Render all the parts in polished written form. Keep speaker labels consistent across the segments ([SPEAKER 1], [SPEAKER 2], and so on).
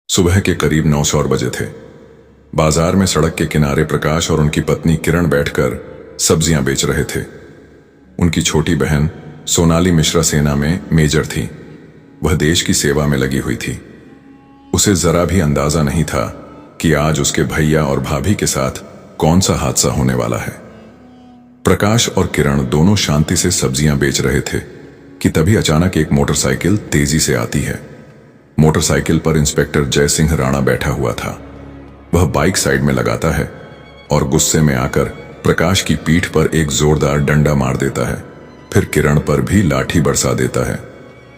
[SPEAKER 1] सुबह के करीब 9 बजे थे। बाजार में सड़क के किनारे प्रकाश और उनकी पत्नी किरण बैठकर सब्जियां बेच रहे थे। उनकी छोटी बहन सोनाली मिश्रा सेना में मेजर थी। वह देश की सेवा में लगी हुई थी। उसे जरा भी अंदाजा नहीं था कि आज उसके भैया और भाभी के साथ कौन सा हादसा होने वाला है। प्रकाश और किरण दोनों शांति से सब्जियां बेच रहे थे कि तभी अचानक एक मोटरसाइकिल तेजी से आती है। मोटरसाइकिल पर इंस्पेक्टर जय सिंह राणा बैठा हुआ था। वह बाइक साइड में लगाता है और गुस्से में आकर प्रकाश की पीठ पर एक जोरदार डंडा मार देता है। फिर किरण पर भी लाठी बरसा देता है।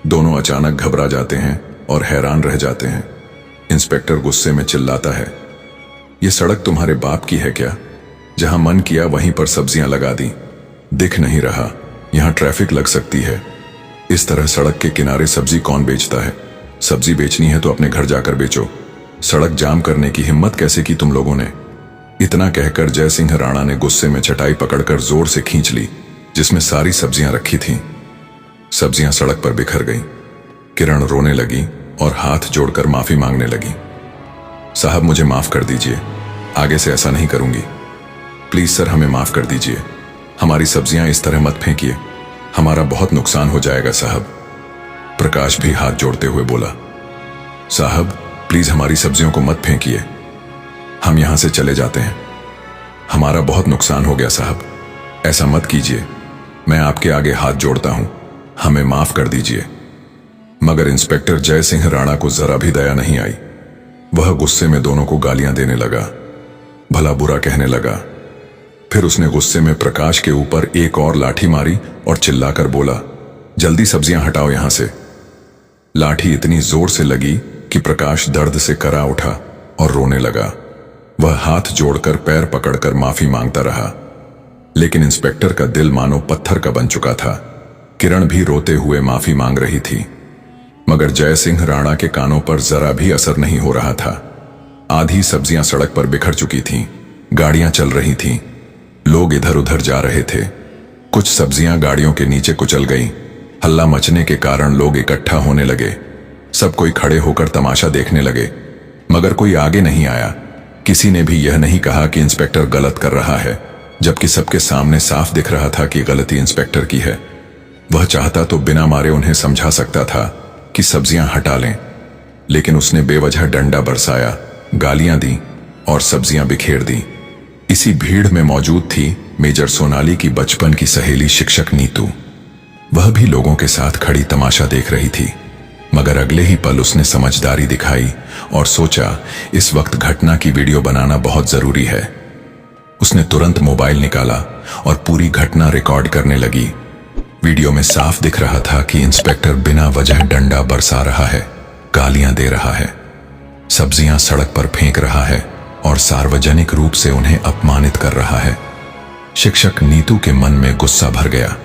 [SPEAKER 1] दोनों अचानक घबरा जाते हैं और हैरान रह जाते हैं। इंस्पेक्टर गुस्से में चिल्लाता है, ये सड़क तुम्हारे बाप की है क्या? जहां मन किया वहीं पर सब्जियां लगा दी। दिख नहीं रहा यहां ट्रैफिक लग सकती है। इस तरह सड़क के किनारे सब्जी कौन बेचता है? सब्जी बेचनी है तो अपने घर जाकर बेचो। सड़क जाम करने की हिम्मत कैसे की तुम लोगों ने? इतना कहकर जय सिंह राणा ने गुस्से में चटाई पकड़कर जोर से खींच ली जिसमें सारी सब्जियां रखी थीं। सब्जियां सड़क पर बिखर गईं। किरण रोने लगी और हाथ जोड़कर माफी मांगने लगी। साहब मुझे माफ कर दीजिए, आगे से ऐसा नहीं करूंगी। प्लीज सर हमें माफ कर दीजिए। हमारी सब्जियां इस तरह मत फेंकिए, हमारा बहुत नुकसान हो जाएगा साहब। प्रकाश भी हाथ जोड़ते हुए बोला, साहब प्लीज हमारी सब्जियों को मत फेंकिए, हम यहां से चले जाते हैं। हमारा बहुत नुकसान हो गया साहब, ऐसा मत कीजिए। मैं आपके आगे हाथ जोड़ता हूं, हमें माफ कर दीजिए। मगर इंस्पेक्टर जय सिंह राणा को जरा भी दया नहीं आई। वह गुस्से में दोनों को गालियां देने लगा, भला बुरा कहने लगा। फिर उसने गुस्से में प्रकाश के ऊपर एक और लाठी मारी और चिल्लाकर बोला, जल्दी सब्जियां हटाओ यहां से। लाठी इतनी जोर से लगी कि प्रकाश दर्द से करा उठा और रोने लगा। वह हाथ जोड़कर पैर पकड़कर माफी मांगता रहा, लेकिन इंस्पेक्टर का दिल मानो पत्थर का बन चुका था। किरण भी रोते हुए माफी मांग रही थी, मगर जय सिंह राणा के कानों पर जरा भी असर नहीं हो रहा था। आधी सब्जियां सड़क पर बिखर चुकी थीं, गाड़ियां चल रही थीं, लोग इधर उधर जा रहे थे। कुछ सब्जियां गाड़ियों के नीचे कुचल गईं। हल्ला मचने के कारण लोग इकट्ठा होने लगे। सब कोई खड़े होकर तमाशा देखने लगे, मगर कोई आगे नहीं आया। किसी ने भी यह नहीं कहा कि इंस्पेक्टर गलत कर रहा है, जबकि सबके सामने साफ दिख रहा था कि गलती इंस्पेक्टर की है। वह चाहता तो बिना मारे उन्हें समझा सकता था कि सब्जियां हटा लें, लेकिन उसने बेवजह डंडा बरसाया, गालियां दी और सब्जियां बिखेर दी। इसी भीड़ में मौजूद थी मेजर सोनाली की बचपन की सहेली शिक्षक नीतू। वह भी लोगों के साथ खड़ी तमाशा देख रही थी, मगर अगले ही पल उसने समझदारी दिखाई और सोचा इस वक्त घटना की वीडियो बनाना बहुत जरूरी है। उसने तुरंत मोबाइल निकाला और पूरी घटना रिकॉर्ड करने लगी। वीडियो में साफ दिख रहा था कि इंस्पेक्टर बिना वजह डंडा बरसा रहा है, गालियां दे रहा है, सब्जियां सड़क पर फेंक रहा है और सार्वजनिक रूप से उन्हें अपमानित कर रहा है। शिक्षक नीतू के मन में गुस्सा भर गया।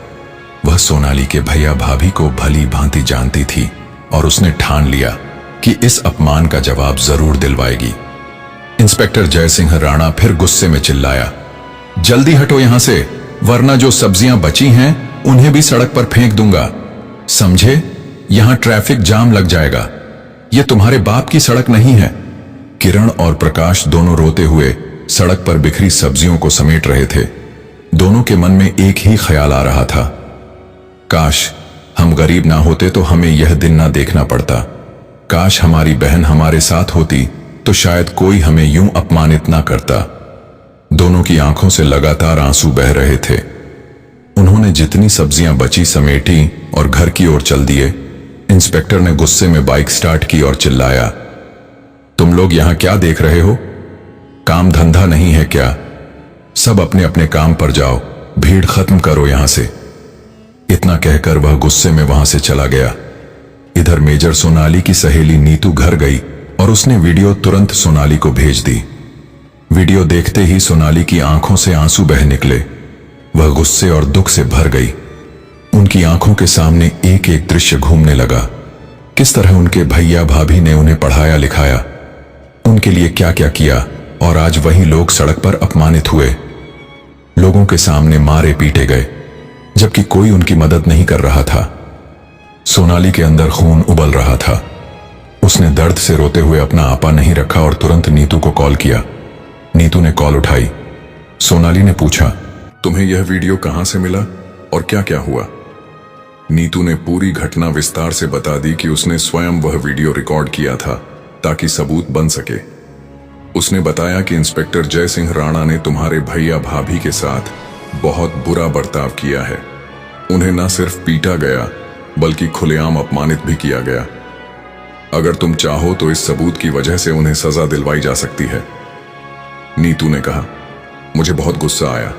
[SPEAKER 1] वह सोनाली के भैया भाभी को भली भांति जानती थी और उसने ठान लिया कि इस अपमान का जवाब जरूर दिलवाएगी। इंस्पेक्टर जय सिंह राणा फिर गुस्से में चिल्लाया, जल्दी हटो यहां से, वरना जो सब्जियां बची हैं उन्हें भी सड़क पर फेंक दूंगा। समझे? यहां ट्रैफिक जाम लग जाएगा। यह तुम्हारे बाप की सड़क नहीं है। किरण और प्रकाश दोनों रोते हुए सड़क पर बिखरी सब्जियों को समेट रहे थे। दोनों के मन में एक ही ख्याल आ रहा था, काश हम गरीब ना होते तो हमें यह दिन ना देखना पड़ता। काश हमारी बहन हमारे साथ होती तो शायद कोई हमें यूं अपमानित ना करता। दोनों की आंखों से लगातार आंसू बह रहे थे। उन्होंने जितनी सब्जियां बची समेटी और घर की ओर चल दिए। इंस्पेक्टर ने गुस्से में बाइक स्टार्ट की और चिल्लाया, तुम लोग यहां क्या देख रहे हो? काम धंधा नहीं है क्या? सब अपने अपने काम पर जाओ, भीड़ खत्म करो यहां से। इतना कहकर वह गुस्से में वहां से चला गया। इधर मेजर सोनाली की सहेली नीतू घर गई और उसने वीडियो तुरंत सोनाली को भेज दी। वीडियो देखते ही सोनाली की आंखों से आंसू बह निकले। वह गुस्से और दुख से भर गई। उनकी आंखों के सामने एक एक दृश्य घूमने लगा। किस तरह उनके भैया भाभी ने उन्हें पढ़ाया लिखाया, उनके लिए क्या क्या किया, और आज वही लोग सड़क पर अपमानित हुए, लोगों के सामने मारे पीटे गए, जबकि कोई उनकी मदद नहीं कर रहा था। सोनाली के अंदर खून उबल रहा था। उसने दर्द से रोते हुए अपना आपा नहीं रखा और तुरंत नीतू को कॉल किया। नीतू ने कॉल उठाई। सोनाली ने पूछा, तुम्हें यह वीडियो कहां से मिला और क्या क्या हुआ? नीतू ने पूरी घटना विस्तार से बता दी कि उसने स्वयं वह वीडियो रिकॉर्ड किया था ताकि सबूत बन सके। उसने बताया कि इंस्पेक्टर जय सिंह राणा ने तुम्हारे भैया भाभी के साथ बहुत बुरा बर्ताव किया है। उन्हें न सिर्फ पीटा गया बल्कि खुलेआम अपमानित भी किया गया। अगर तुम चाहो तो इस सबूत की वजह से उन्हें सजा दिलवाई जा सकती है। नीतू ने कहा, मुझे बहुत गुस्सा आया।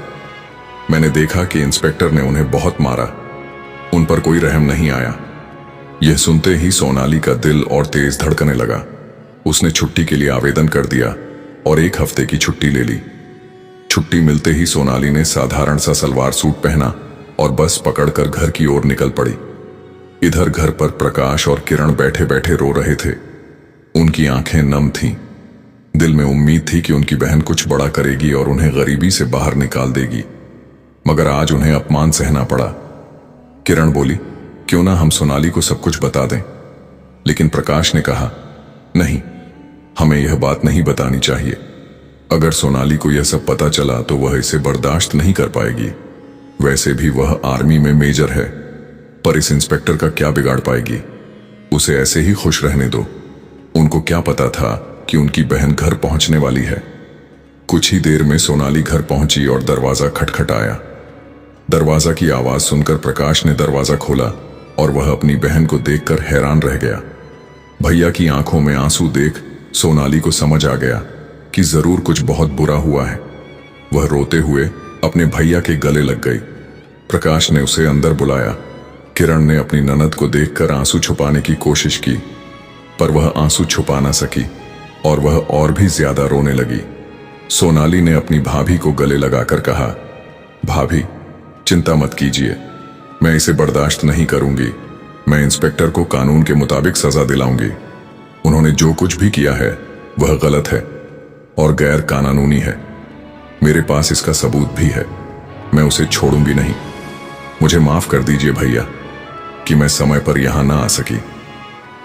[SPEAKER 1] मैंने देखा कि इंस्पेक्टर ने उन्हें बहुत मारा, उन पर कोई रहम नहीं आया। यह सुनते ही सोनाली का दिल और तेज धड़कने लगा। उसने छुट्टी के लिए आवेदन कर दिया और 1 हफ्ते की छुट्टी ले ली। छुट्टी मिलते ही सोनाली ने साधारण सा सलवार सूट पहना और बस पकड़कर घर की ओर निकल पड़ी। इधर घर पर प्रकाश और किरण बैठे बैठे रो रहे थे। उनकी आंखें नम थीं। दिल में उम्मीद थी कि उनकी बहन कुछ बड़ा करेगी और उन्हें गरीबी से बाहर निकाल देगी, मगर आज उन्हें अपमान सहना पड़ा। किरण बोली, क्यों ना हम सोनाली को सब कुछ बता दें। लेकिन प्रकाश ने कहा, नहीं, हमें यह बात नहीं बतानी चाहिए। अगर सोनाली को यह सब पता चला तो वह इसे बर्दाश्त नहीं कर पाएगी। वैसे भी वह आर्मी में मेजर है, पर इस इंस्पेक्टर का क्या बिगाड़ पाएगी? उसे ऐसे ही खुश रहने दो। उनको क्या पता था कि उनकी बहन घर पहुंचने वाली है। कुछ ही देर में सोनाली घर पहुंची और दरवाजा खटखटाया। दरवाजा की आवाज सुनकर प्रकाश ने दरवाजा खोला और वह अपनी बहन को देखकर हैरान रह गया। भैया की आंखों में आंसू देख सोनाली को समझ आ गया कि जरूर कुछ बहुत बुरा हुआ है। वह रोते हुए अपने भैया के गले लग गई। प्रकाश ने उसे अंदर बुलाया। किरण ने अपनी ननद को देखकर आंसू छुपाने की कोशिश की, पर वह आंसू छुपा ना सकी और वह और भी ज्यादा रोने लगी। सोनाली ने अपनी भाभी को गले लगाकर कहा, भाभी, चिंता मत कीजिए, मैं इसे बर्दाश्त नहीं करूंगी। मैं इंस्पेक्टर को कानून के मुताबिक सजा दिलाऊंगी। उन्होंने जो कुछ भी किया है वह गलत है और गैर कानूनी है। मेरे पास इसका सबूत भी है। मैं उसे छोड़ूंगी नहीं। मुझे माफ कर दीजिए भैया कि मैं समय पर यहां ना आ सकी।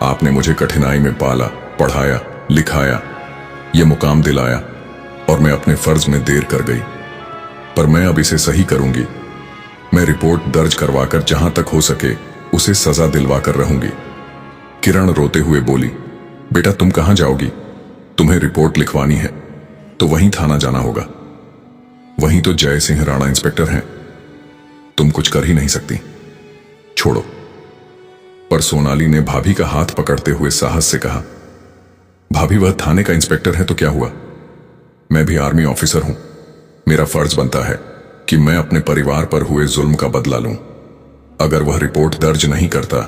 [SPEAKER 1] आपने मुझे कठिनाई में पाला, पढ़ाया, लिखाया, यह मुकाम दिलाया और मैं अपने फर्ज में देर कर गई, पर मैं अब इसे सही करूंगी। मैं रिपोर्ट दर्ज करवाकर जहां तक हो सके उसे सजा दिलवाकर रहूंगी। किरण रोते हुए बोली, बेटा तुम कहां जाओगी? तुम्हें रिपोर्ट लिखवानी है तो वहीं थाना जाना होगा। वहीं तो जय सिंह राणा इंस्पेक्टर हैं। तुम कुछ कर ही नहीं सकती। छोड़ो। पर सोनाली ने भाभी का हाथ पकड़ते हुए साहस से कहा, भाभी वह थाने का इंस्पेक्टर है तो क्या हुआ? मैं भी आर्मी ऑफिसर हूं। मेरा फर्ज बनता है कि मैं अपने परिवार पर हुए जुल्म का बदला लूं। अगर वह रिपोर्ट दर्ज नहीं करता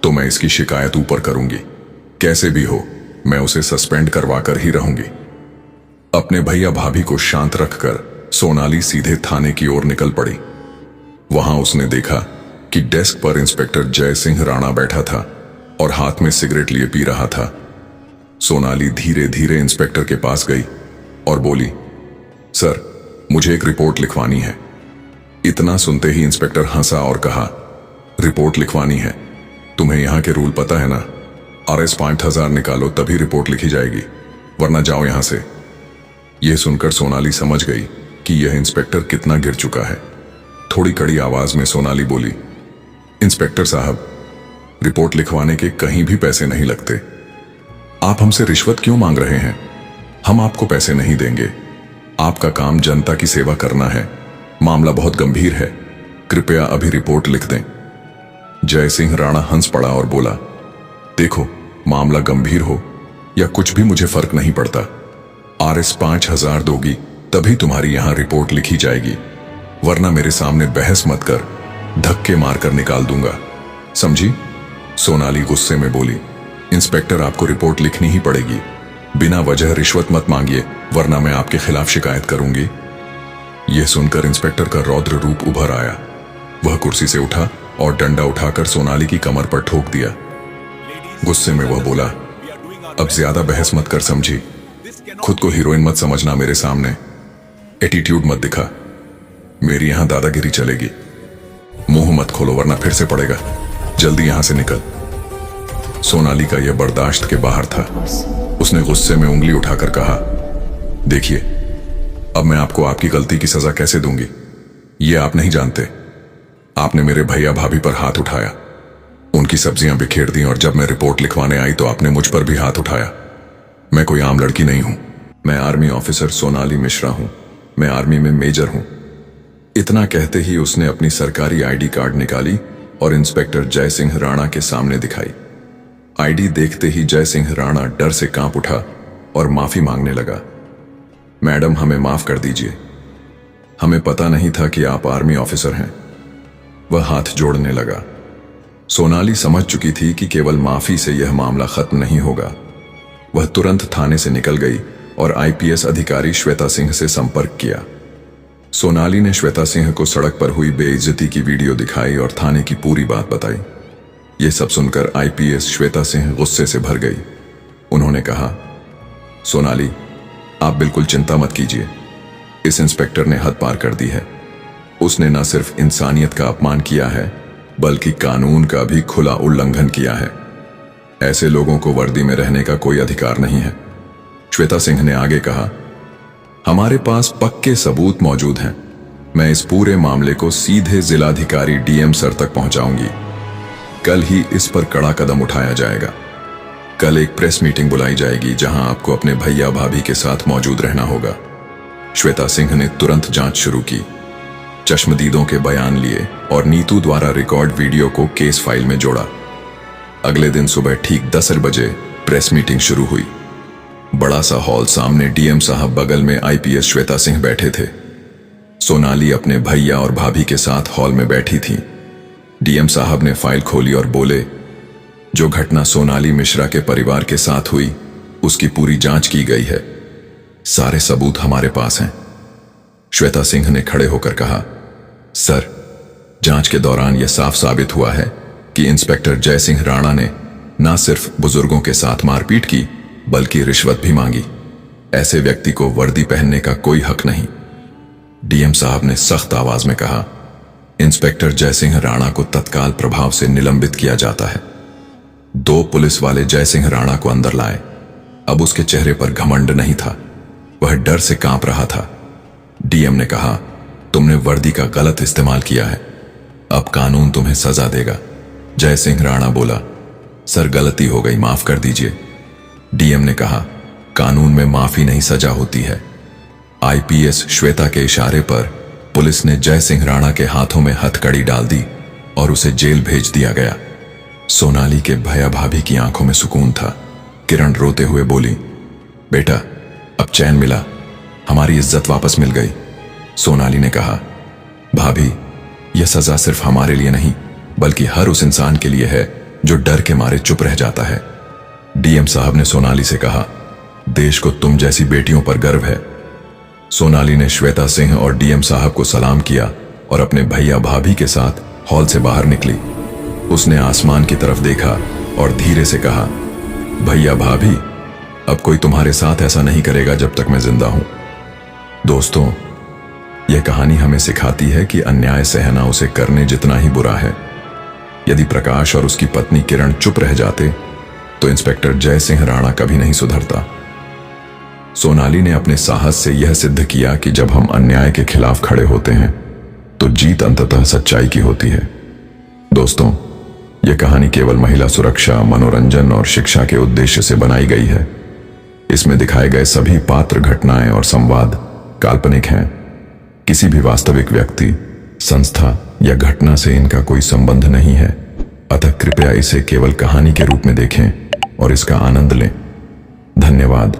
[SPEAKER 1] तो मैं इसकी शिकायत ऊपर करूंगी। कैसे भी हो मैं उसे सस्पेंड करवाकर ही रहूंगी। अपने भैया भाभी को शांत रखकर सोनाली सीधे थाने की ओर निकल पड़ी। वहां उसने देखा कि डेस्क पर इंस्पेक्टर जय सिंह राणा बैठा था और हाथ में सिगरेट लिए पी रहा था। सोनाली धीरे धीरे इंस्पेक्टर के पास गई और बोली, सर, मुझे एक रिपोर्ट लिखवानी है। इतना सुनते ही इंस्पेक्टर हंसा और कहा, रिपोर्ट लिखवानी है? तुम्हें यहां के रूल पता है ना? RS 5000 निकालो तभी रिपोर्ट लिखी जाएगी, वरना जाओ यहां से। यह सुनकर सोनाली समझ गई कि यह इंस्पेक्टर कितना गिर चुका है। थोड़ी कड़ी आवाज में सोनाली बोली, इंस्पेक्टर साहब, रिपोर्ट लिखवाने के कहीं भी पैसे नहीं लगते। आप हमसे रिश्वत क्यों मांग रहे हैं? हम आपको पैसे नहीं देंगे। आपका काम जनता की सेवा करना है। मामला बहुत गंभीर है, कृपया अभी रिपोर्ट लिख दें। जय सिंह राणा हंस पड़ा और बोला, देखो, मामला गंभीर हो या कुछ भी मुझे फर्क नहीं पड़ता। RS 5000 दोगी तभी तुम्हारी यहां रिपोर्ट लिखी जाएगी, वरना मेरे सामने बहस मत कर, धक्के मारकर निकाल दूंगा, समझी? सोनाली गुस्से में बोली, इंस्पेक्टर आपको रिपोर्ट लिखनी ही पड़ेगी। बिना वजह रिश्वत मत मांगिए, वरना मैं आपके खिलाफ शिकायत करूंगी। यह सुनकर इंस्पेक्टर का रौद्र रूप उभर आया। वह कुर्सी से उठा और डंडा उठाकर सोनाली की कमर पर ठोक दिया। गुस्से में वह बोला, अब ज्यादा बहस मत कर, समझी? खुद को हीरोइन मत समझना मेरे सामने। एटीट्यूड मत दिखा। मेरी यहां दादागिरी चलेगी। मुंह मत खोलो वरना फिर से पड़ेगा। जल्दी यहां से निकल। सोनाली का यह बर्दाश्त के बाहर था। उसने गुस्से में उंगली उठाकर कहा, देखिए, अब मैं आपको आपकी गलती की सजा कैसे दूंगी, ये आप नहीं जानते। आपने मेरे भैया भाभी पर हाथ उठाया, उनकी सब्जियां बिखेर दी, और जब मैं रिपोर्ट लिखवाने आई तो आपने मुझ पर भी हाथ उठाया। मैं कोई आम लड़की नहीं हूं। मैं आर्मी ऑफिसर सोनाली मिश्रा हूं। मैं आर्मी में मेजर हूं। इतना कहते ही उसने अपनी सरकारी आईडी कार्ड निकाली और इंस्पेक्टर जय सिंह राणा के सामने दिखाई। आईडी देखते ही जय सिंह राणा डर से कांप उठा और माफी मांगने लगा। मैडम, हमें माफ कर दीजिए, हमें पता नहीं था कि आप आर्मी ऑफिसर हैं। वह हाथ जोड़ने लगा। सोनाली समझ चुकी थी कि केवल माफी से यह मामला खत्म नहीं होगा। वह तुरंत थाने से निकल गई और आईपीएस अधिकारी श्वेता सिंह से संपर्क किया। सोनाली ने श्वेता सिंह को सड़क पर हुई बेइज्जती की वीडियो दिखाई और थाने की पूरी बात बताई। यह सब सुनकर आईपीएस श्वेता सिंह गुस्से से भर गई। उन्होंने कहा, सोनाली, आप बिल्कुल चिंता मत कीजिए। इस इंस्पेक्टर ने हद पार कर दी है। उसने न सिर्फ इंसानियत का अपमान किया है, बल्कि कानून का भी खुला उल्लंघन किया है। ऐसे लोगों को वर्दी में रहने का कोई अधिकार नहीं है। श्वेता सिंह ने आगे कहा, हमारे पास पक्के सबूत मौजूद हैं। मैं इस पूरे मामले को सीधे जिलाधिकारी डीएम सर तक पहुंचाऊंगी। कल ही इस पर कड़ा कदम उठाया जाएगा। कल एक प्रेस मीटिंग बुलाई जाएगी जहां आपको अपने भैया भाभी के साथ मौजूद रहना होगा। श्वेता सिंह ने तुरंत जांच शुरू की, चश्मदीदों के बयान लिए और नीतू द्वारा रिकॉर्ड वीडियो को केस फाइल में जोड़ा। अगले दिन सुबह ठीक 10 बजे प्रेस मीटिंग शुरू हुई। बड़ा सा हॉल, सामने डीएम साहब, बगल में आईपीएस श्वेता सिंह बैठे थे। सोनाली अपने भैया और भाभी के साथ हॉल में बैठी थी। डीएम साहब ने फाइल खोली और बोले, जो घटना सोनाली मिश्रा के परिवार के साथ हुई उसकी पूरी जांच की गई है। सारे सबूत हमारे पास हैं। श्वेता सिंह ने खड़े होकर कहा, सर, जांच के दौरान यह साफ साबित हुआ है कि इंस्पेक्टर जय सिंह राणा ने न सिर्फ बुजुर्गों के साथ मारपीट की, बल्कि रिश्वत भी मांगी। ऐसे व्यक्ति को वर्दी पहनने का कोई हक नहीं। डीएम साहब ने सख्त आवाज में कहा, इंस्पेक्टर जय सिंह राणा को तत्काल प्रभाव से निलंबित किया जाता है। 2 पुलिस वाले जय सिंह राणा को अंदर लाए। अब उसके चेहरे पर घमंड नहीं था, वह डर से कांप रहा था। डीएम ने कहा, तुमने वर्दी का गलत इस्तेमाल किया है, अब कानून तुम्हें सजा देगा। जय सिंह राणा बोला, सर, गलती हो गई, माफ कर दीजिए। डीएम ने कहा, कानून में माफी नहीं, सजा होती है। आईपीएस श्वेता के इशारे पर पुलिस ने जय सिंह राणा के हाथों में हथकड़ी डाल दी और उसे जेल भेज दिया गया। सोनाली के भैया भाभी की आंखों में सुकून था। किरण रोते हुए बोली, बेटा, अब चैन मिला, हमारी इज्जत वापस मिल गई। सोनाली ने कहा, भाभी, यह सजा सिर्फ हमारे लिए नहीं, बल्कि हर उस इंसान के लिए है जो डर के मारे चुप रह जाता है। डीएम साहब ने सोनाली से कहा, देश को तुम जैसी बेटियों पर गर्व है। सोनाली ने श्वेता सिंह और डीएम साहब को सलाम किया और अपने भैया भाभी के साथ हॉल से बाहर निकली। उसने आसमान की तरफ देखा और धीरे से कहा, भैया भाभी, अब कोई तुम्हारे साथ ऐसा नहीं करेगा जब तक मैं जिंदा हूं। दोस्तों, यह कहानी हमें सिखाती है कि अन्याय सहना उसे करने जितना ही बुरा है। यदि प्रकाश और उसकी पत्नी किरण चुप रह जाते तो इंस्पेक्टर जय सिंह राणा कभी नहीं सुधरता। सोनाली ने अपने साहस से यह सिद्ध किया कि जब हम अन्याय के खिलाफ खड़े होते हैं तो जीत अंततः सच्चाई की होती है। दोस्तों, यह कहानी केवल महिला सुरक्षा, मनोरंजन और शिक्षा के उद्देश्य से बनाई गई है। इसमें दिखाए गए सभी पात्र, घटनाएं और संवाद काल्पनिक हैं। किसी भी वास्तविक व्यक्ति, संस्था या घटना से इनका कोई संबंध नहीं है। अतः कृपया इसे केवल कहानी के रूप में देखें और इसका आनंद लें। धन्यवाद।